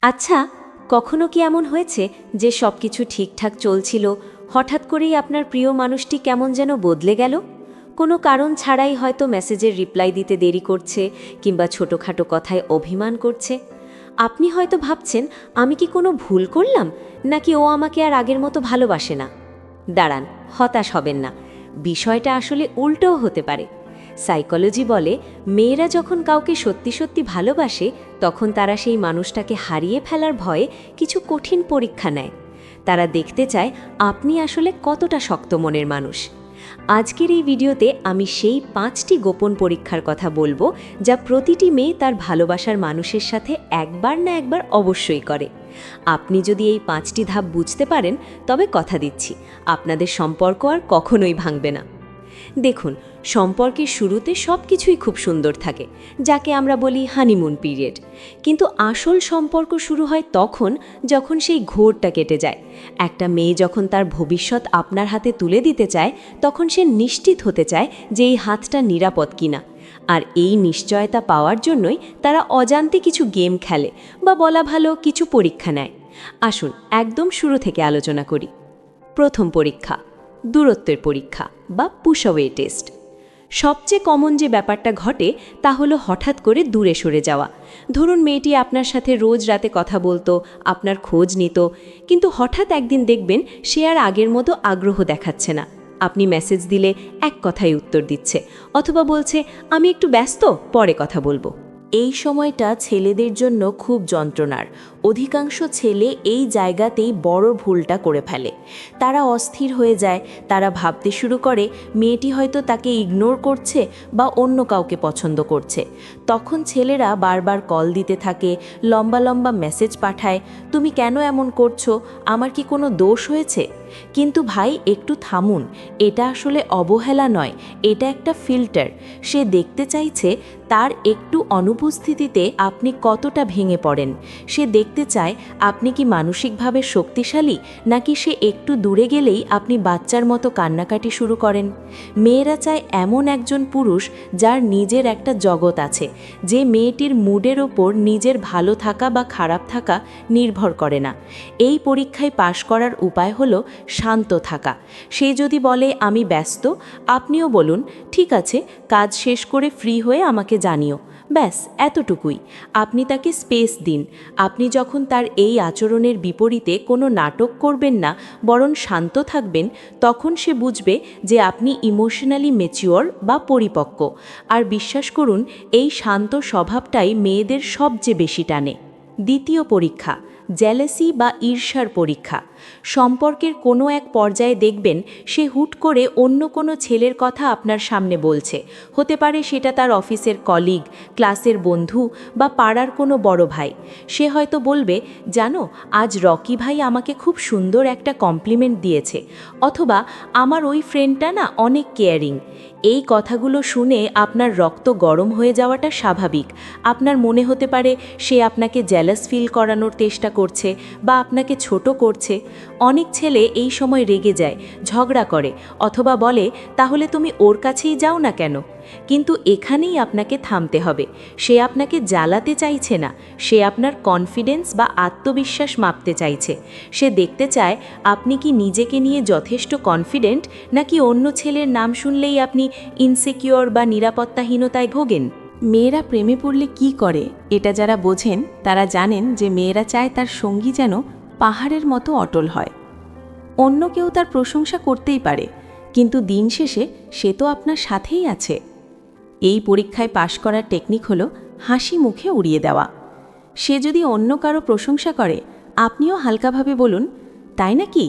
আচ্ছা, কখনো কি এমন হয়েছে যে সবকিছু ঠিকঠাক চলছিল, হঠাৎ করেই আপনার প্রিয় মানুষটি কেমন যেন বদলে গেল? কোনো কারণ ছাড়াই হয়তো মেসেজের রিপ্লাই দিতে দেরি করছে কিংবা ছোটোখাটো কথায় অভিমান করছে। আপনি হয়তো ভাবছেন, আমি কি কোনো ভুল করলাম, নাকি ও আমাকে আর আগের মতো ভালোবাসে না? দাঁড়ান, হতাশ হবেন না। বিষয়টা আসলে উল্টোও হতে পারে। সাইকোলজি বলে, মেয়েরা যখন কাউকে সত্যি সত্যি ভালোবাসে তখন তারা সেই মানুষটাকে হারিয়ে ফেলার ভয়ে কিছু কঠিন পরীক্ষা নেয়। তারা দেখতে চায় আপনি আসলে কতটা শক্ত মনের মানুষ। আজকের এই ভিডিওতে আমি সেই 5টি গোপন পরীক্ষার কথা বলবো, যা প্রতিটি মেয়ে তার ভালোবাসার মানুষের সাথে একবার না একবার অবশ্যই করে। আপনি যদি এই 5টি ধাপ বুঝতে পারেন, তবে কথা দিচ্ছি আপনাদের সম্পর্ক আর কখনোই ভাঙবে না। দেখুন, সম্পর্কের শুরুতে সব কিছুই খুব সুন্দর থাকে, যাকে আমরা বলি হানিমুন পিরিয়ড। কিন্তু আসল সম্পর্ক শুরু হয় তখন যখন সেই ঘোরটা কেটে যায়। একটা মেয়ে যখন তার ভবিষ্যৎ আপনার হাতে তুলে দিতে চায়, তখন সে নিশ্চিত হতে চায় যে এই হাতটা নিরাপদ কিনা। আর এই নিশ্চয়তা পাওয়ার জন্যই তারা অজান্তে কিছু গেম খেলে, বা বলা ভালো কিছু পরীক্ষা নেয়। আসুন একদম শুরু থেকে আলোচনা করি। প্রথম পরীক্ষা, দূরত্বের পরীক্ষা বা পুশঅ্যাওয়ে টেস্ট। সবচেয়ে কমন যে ব্যাপারটা ঘটে তা হলো হঠাৎ করে দূরে সরে যাওয়া। ধরুন, মেয়েটি আপনার সাথে রোজ রাতে কথা বলতো, আপনার খোঁজ নিত, কিন্তু হঠাৎ একদিন দেখবেন সে আর আগের মতো আগ্রহ দেখাচ্ছে না। আপনি মেসেজ দিলে এক কথায় উত্তর দিচ্ছে, অথবা বলছে আমি একটু ব্যস্ত, পরে কথা বলবো। এই সময়টা ছেলেদের জন্য খুব যন্ত্রণার। অধিকাংশ ছেলে এই জায়গাতেই বড় ভুলটা করে ফেলে। তারা অস্থির হয়ে যায়, তারা ভাবতে শুরু করে মেয়েটি হয়তো তাকে ইগনোর করছে বা অন্য কাউকে পছন্দ করছে। তখন ছেলেরা বারবার কল দিতে থাকে, লম্বা লম্বা মেসেজ পাঠায়, তুমি কেন এমন করছো, আমার কি কোনো দোষ হয়েছে? কিন্তু ভাই, একটু থামুন। এটা আসলে অবহেলা নয়, এটা একটা ফিল্টার। সে দেখতে চাইছে তার একটু অনুপস্থিতিতে আপনি কতটা ভেঙে পড়েন। সে দেখতে চায় আপনি কি মানসিকভাবে শক্তিশালী, নাকি সে একটু দূরে গেলেই আপনি বাচ্চার মতো কান্নাকাটি শুরু করেন। মেয়েরা চায় এমন একজন পুরুষ যার নিজের একটা জগৎ আছে, যে মেয়েটির মুডের ওপর নিজের ভালো থাকা বা খারাপ থাকা নির্ভর করে না। এই পরীক্ষায় পাশ করার উপায় হলো শান্ত থাকা। সে যদি বলে আমি ব্যস্ত, আপনিও বলুন ঠিক আছে, কাজ শেষ করে ফ্রি হয়ে আমাকে জানিও। ব্যাস এতটুকুই। আপনি তাকে স্পেস দিন। আপনি যখন তার এই আচরণের বিপরীতে কোনো নাটক করবেন না, বরং শান্ত থাকবেন, তখন সে বুঝবে যে আপনি ইমোশনালি ম্যাচিওর বা পরিপক্ক। আর বিশ্বাস করুন, এই শান্ত স্বভাবটাই মেয়েদের সবচেয়ে বেশি টানে। দ্বিতীয় পরীক্ষা, জেলাসি বা ঈর্ষার পরীক্ষা। সম্পর্কের কোনো এক পর্যায়ে দেখবেন সে হুট করে অন্য কোনো ছেলের কথা আপনার সামনে বলছে। হতে পারে সেটা তার অফিসের কলিগ, ক্লাসের বন্ধু বা পাড়ার কোনো বড় ভাই। সে হয়তো বলবে, জানো, আজ রকি ভাই আমাকে খুব সুন্দর একটা কমপ্লিমেন্ট দিয়েছে, অথবা আমার ওই ফ্রেন্ডটা না অনেক কেয়ারিং। এই কথাগুলো শুনে আপনার রক্ত গরম হয়ে যাওয়াটা স্বাভাবিক। আপনার মনে হতে পারে সে আপনাকে জেলাস ফিল করানোর চেষ্টা করছে বা আপনাকে ছোট করছে। অনেক ছেলে এই সময় রেগে যায়, ঝগড়া করে, অথবা বলে তাহলে তুমি ওর কাছেই যাও না কেন। কিন্তু এখানেই আপনাকে থামতে হবে। সে আপনাকে জ্বালাতে চাইছে না, সে আপনার কনফিডেন্স বা আত্মবিশ্বাস মাপতে চাইছে। সে দেখতে চায় আপনি কি নিজেকে নিয়ে যথেষ্ট কনফিডেন্ট, নাকি অন্য ছেলের নাম শুনলেই আপনি ইনসিকিউর বা নিরাপত্তাহীনতায় ভোগেন। মেয়েরা প্রেমে পড়লে কি করে, এটা যারা বোঝেন তারা জানেন যে মেয়েরা চায় তার সঙ্গী যেন পাহাড়ের মতো অটল হয়। অন্য কেউ তার প্রশংসা করতেই পারে, কিন্তু দিন শেষে সে তো আপনার সাথেই আছে। এই পরীক্ষায় পাশ করার টেকনিক হলো হাসি মুখে উড়িয়ে দেওয়া। সে যদি অন্য কারো প্রশংসা করে, আপনিও হালকাভাবে বলুন, তাই নাকি,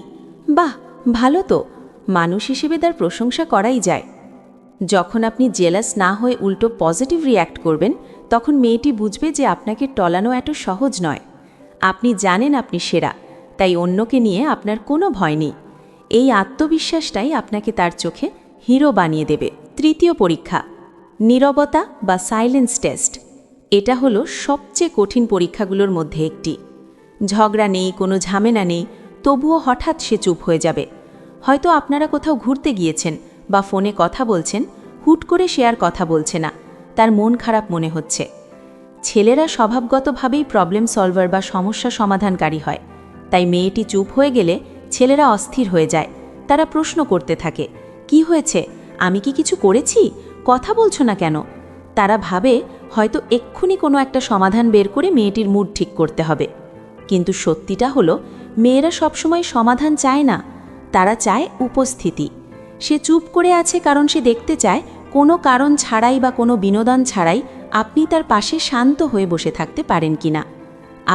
বাহ, ভালো তো। মানুষ হিসেবে তার প্রশংসা করাই যায়। যখন আপনি জেলাস না হয়ে উল্টো পজিটিভ রিয়্যাক্ট করবেন, তখন মেয়েটি বুঝবে যে আপনাকে টলানো এত সহজ নয়। আপনি জানেন আপনি সেরা, তাই অন্যকে নিয়ে আপনার কোনো ভয় নেই। এই আত্মবিশ্বাসটাই আপনাকে তার চোখে হিরো বানিয়ে দেবে। তৃতীয় পরীক্ষা, নীরবতা বা সাইলেন্স টেস্ট। এটা হলো সবচেয়ে কঠিন পরীক্ষাগুলোর মধ্যে একটি। ঝগড়া নেই, কোনো ঝামেলা নেই, তবুও হঠাৎ সে চুপ হয়ে যাবে। হয়তো আপনারা কোথাও ঘুরতে গিয়েছেন বা ফোনে কথা বলছেন, হুট করে সে আর কথা বলছে না, তার মন খারাপ মনে হচ্ছে। ছেলেরা স্বভাবগতভাবেই প্রবলেম সলভার বা সমস্যা সমাধানকারী হয়, তাই মেয়েটি চুপ হয়ে গেলে ছেলেরা অস্থির হয়ে যায়। তারা প্রশ্ন করতে থাকে, কি হয়েছে, আমি কি কিছু করেছি, কথা বলছো না কেন? তারা ভাবে হয়তো এক্ষুনি কোনো একটা সমাধান বের করে মেয়েটির মুড ঠিক করতে হবে। কিন্তু সত্যিটা হলো, মেয়েরা সবসময় সমাধান চায় না, তারা চায় উপস্থিতি। সে চুপ করে আছে কারণ সে দেখতে চায় কোনো কারণ ছাড়াই বা কোনো বিনোদন ছাড়াই আপনি তার পাশে শান্ত হয়ে বসে থাকতে পারেন কিনা।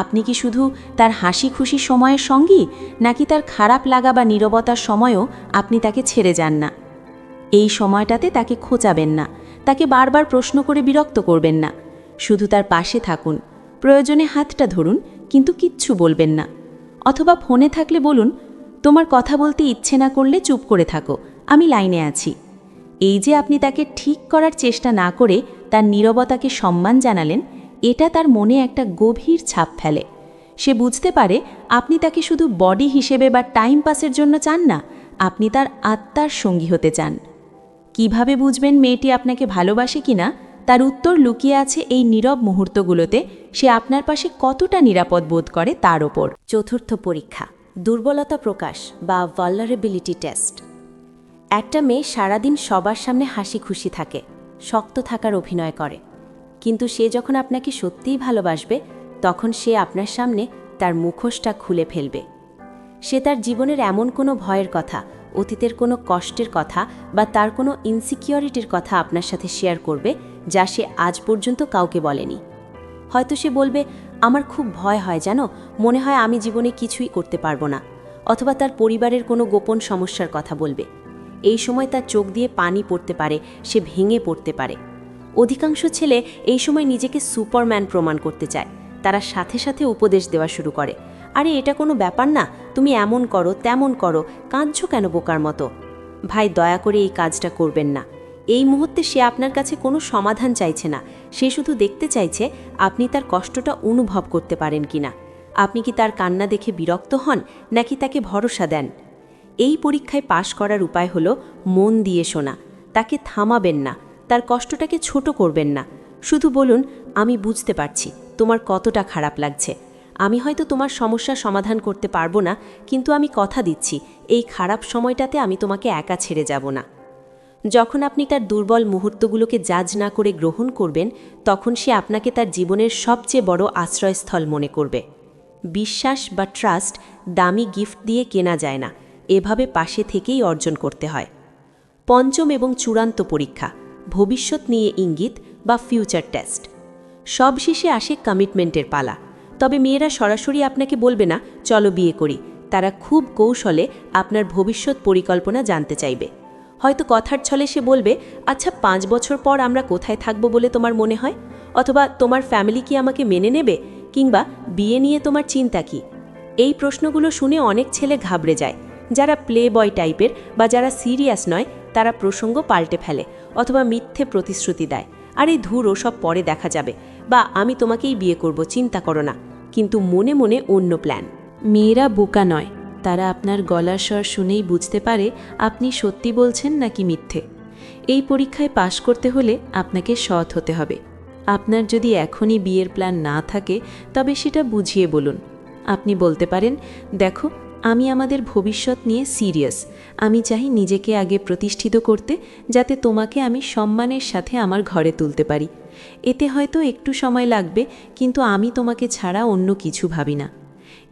আপনি কি শুধু তার হাসি খুশি সময়ের সঙ্গী, নাকি তার খারাপ লাগা বা নীরবতার সময়ও আপনি তাকে ছেড়ে যান না? এই সময়টাতে তাকে খোঁচাবেন না, তাকে বারবার প্রশ্ন করে বিরক্ত করবেন না। শুধু তার পাশে থাকুন, প্রয়োজনে হাতটা ধরুন, কিন্তু কিচ্ছু বলবেন না। অথবা ফোনে থাকলে বলুন, তোমার কথা বলতে ইচ্ছে না করলে চুপ করে থাকো, আমি লাইনে আছি। এই যে আপনি তাকে ঠিক করার চেষ্টা না করে তার নীরবতাকে সম্মান জানালেন, এটা তার মনে একটা গভীর ছাপ ফেলে। সে বুঝতে পারে আপনি তাকে শুধু বডি হিসেবে বা টাইম পাসের জন্য চান না, আপনি তার আত্মার সঙ্গী হতে চান। কিভাবে বুঝবেন মেয়েটি আপনাকে ভালোবাসে কিনা? তার উত্তর লুকিয়ে আছে এই নীরব মুহূর্তগুলোতে সে আপনার পাশে কতটা নিরাপদ বোধ করে তার ওপর। চতুর্থ পরীক্ষা, দুর্বলতা প্রকাশ বা ভালনারেবিলিটি টেস্ট। একটা মেয়ে সারাদিন সবার সামনে হাসি খুশি থাকে, শক্ত থাকার অভিনয় করে, কিন্তু সে যখন আপনাকে সত্যিই ভালোবাসবে তখন সে আপনার সামনে তার মুখোশটা খুলে ফেলবে। সে তার জীবনের এমন কোনো ভয়ের কথা, অতীতের কোনো কষ্টের কথা বা তার কোনো ইনসিকিউরিটির কথা আপনার সাথে শেয়ার করবে যা সে আজ পর্যন্ত কাউকে বলেনি। হয়তো সে বলবে, আমার খুব ভয় হয় জানো, মনে হয় আমি জীবনে কিছুই করতে পারবো না। অথবা তার পরিবারের কোনো গোপন সমস্যার কথা বলবে। এই সময় তার চোখ দিয়ে পানি পড়তে পারে, সে ভেঙে পড়তে পারে। অধিকাংশ ছেলে এই সময় নিজেকে সুপারম্যান প্রমাণ করতে চায়। তারা সাথে সাথে উপদেশ দেওয়া শুরু করে, আরে এটা কোনো ব্যাপার না, তুমি এমন করো তেমন করো, কাঁদছো কেন বোকার মতো? ভাই, দয়া করে এই কাজটা করবেন না। এই মুহূর্তে সে আপনার কাছে কোনো সমাধান চাইছে না, সে শুধু দেখতে চাইছে আপনি তার কষ্টটা অনুভব করতে পারেন কিনা। আপনি কি তার কান্না দেখে বিরক্ত হন, নাকি তাকে ভরসা দেন? এই পরীক্ষায় পাশ করার উপায় হলো মন দিয়ে শোনা। তাকে থামাবেন না, তার কষ্টটাকে ছোট করবেন না। শুধু বলুন, আমি বুঝতে পারছি তোমার কতটা খারাপ লাগছে। আমি হয়তো তোমার সমস্যা সমাধান করতে পারবো না, কিন্তু আমি কথা দিচ্ছি এই খারাপ সময়টাতে আমি তোমাকে একা ছেড়ে যাব না। যখন আপনি তার দুর্বল মুহূর্তগুলোকে জাজ না করে গ্রহণ করবেন, তখন সে আপনাকে তার জীবনের সবচেয়ে বড় আশ্রয়স্থল মনে করবে। বিশ্বাস বা ট্রাস্ট দামি গিফট দিয়ে কেনা যায় না, এভাবে পাশে থেকেই অর্জন করতে হয়। পঞ্চম এবং চূড়ান্ত পরীক্ষা, ভবিষ্যৎ নিয়ে ইঙ্গিত বা ফিউচার টেস্ট। সব শেষে আসে কমিটমেন্টের পালা। তবে মেয়েরা সরাসরি আপনাকে বলবে না চলো বিয়ে করি, তারা খুব কৌশলে আপনার ভবিষ্যৎ পরিকল্পনা জানতে চাইবে। হয়তো কথার ছলে সে বলবে, আচ্ছা 5 বছর পর আমরা কোথায় থাকবো বলে তোমার মনে হয়? অথবা তোমার ফ্যামিলি কি আমাকে মেনে নেবে? কিংবা বিয়ে নিয়ে তোমার চিন্তা কি? এই প্রশ্নগুলো শুনে অনেক ছেলে ঘাবড়ে যায়। যারা প্লে বয় টাইপের বা যারা সিরিয়াস নয়, তারা প্রসঙ্গ পাল্টে ফেলে অথবা মিথ্যে প্রতিশ্রুতি দেয়, আর এই ধুর ওসব পরে দেখা যাবে, বা আমি তোমাকেই বিয়ে করব, চিন্তা করো না, কিন্তু মনে মনে অন্য প্ল্যান। মেয়েরা বোকা নয়, তারা আপনার গলার স্বর শুনেই বুঝতে পারে আপনি সত্যি বলছেন নাকি মিথ্যে। এই পরীক্ষায় পাশ করতে হলে আপনাকে সৎ হতে হবে। আপনার যদি এখনই বিয়ের প্ল্যান না থাকে, তবে সেটা বুঝিয়ে বলুন। আপনি বলতে পারেন, দেখো, আমি আমাদের ভবিষ্যৎ নিয়ে সিরিয়াস। আমি চাই নিজেকে আগে প্রতিষ্ঠিত করতে, যাতে তোমাকে আমি সম্মানের সাথে আমার ঘরে তুলতে পারি। এতে হয়তো একটু সময় লাগবে, কিন্তু আমি তোমাকে ছাড়া অন্য কিছু ভাবি না।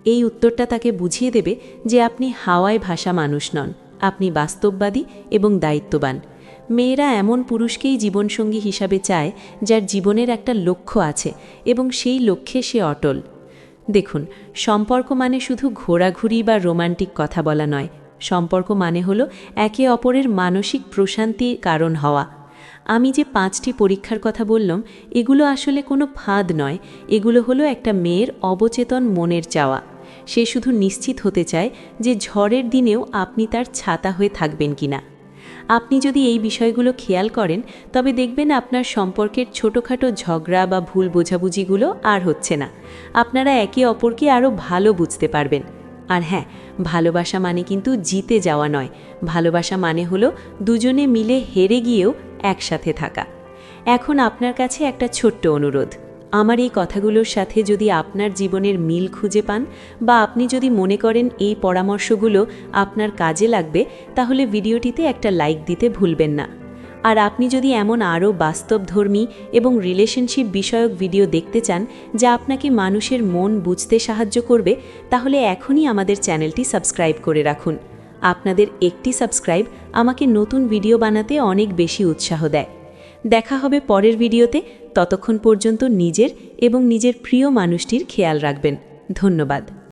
এই উত্তরটা তাকে বুঝিয়ে দেবে যে আপনি হাওয়ায় ভাসা মানুষ নন, আপনি বাস্তববাদী এবং দায়িত্ববান। মেয়েরা এমন পুরুষকেই জীবনসঙ্গী হিসাবে চায় যার জীবনের একটা লক্ষ্য আছে এবং সেই লক্ষ্যে সে অটল। দেখুন, সম্পর্ক মানে শুধু ঘোরাঘুরি বা রোমান্টিক কথা বলা নয়। সম্পর্ক মানে হলো একে অপরের মানসিক প্রশান্তির কারণ হওয়া। আমি যে 5টি পরীক্ষার কথা বললাম, এগুলো আসলে কোনো ফাঁদ নয়, এগুলো হলো একটা মেয়ের অবচেতন মনের চাওয়া। সে শুধু নিশ্চিত হতে চায় যে ঝড়ের দিনেও আপনি তার ছাতা হয়ে থাকবেন কিনা। আপনি যদি এই বিষয়গুলো খেয়াল করেন, তবে দেখবেন আপনার সম্পর্কের ছোটোখাটো ঝগড়া বা ভুল বোঝাবুঝিগুলো আর হচ্ছে না। আপনারা একে অপরকে আরও ভালো বুঝতে পারবেন। আর হ্যাঁ, ভালোবাসা মানে কিন্তু জিতে যাওয়া নয়। ভালোবাসা মানে হলো দুজনে মিলে হেরে গিয়েও একসাথে থাকা। এখন আপনার কাছে একটা ছোট্ট অনুরোধ, আমার এই কথাগুলোর সাথে যদি আপনার জীবনের মিল খুঁজে পান বা আপনি যদি মনে করেন এই পরামর্শগুলো আপনার কাজে লাগবে, তাহলে ভিডিওটিতে একটা লাইক দিতে ভুলবেন না। আর আপনি যদি এমন আরও বাস্তবধর্মী এবং রিলেশনশিপ বিষয়ক ভিডিও দেখতে চান যা আপনাকে মানুষের মন বুঝতে সাহায্য করবে, তাহলে এখনই আমাদের চ্যানেলটি সাবস্ক্রাইব করে রাখুন। আপনাদের একটি সাবস্ক্রাইব আমাকে নতুন ভিডিও বানাতে অনেক বেশি উৎসাহ দেয়। দেখা হবে পরের ভিডিওতে। ততক্ষণ পর্যন্ত নিজের এবং নিজের প্রিয় মানুষটির খেয়াল রাখবেন। ধন্যবাদ।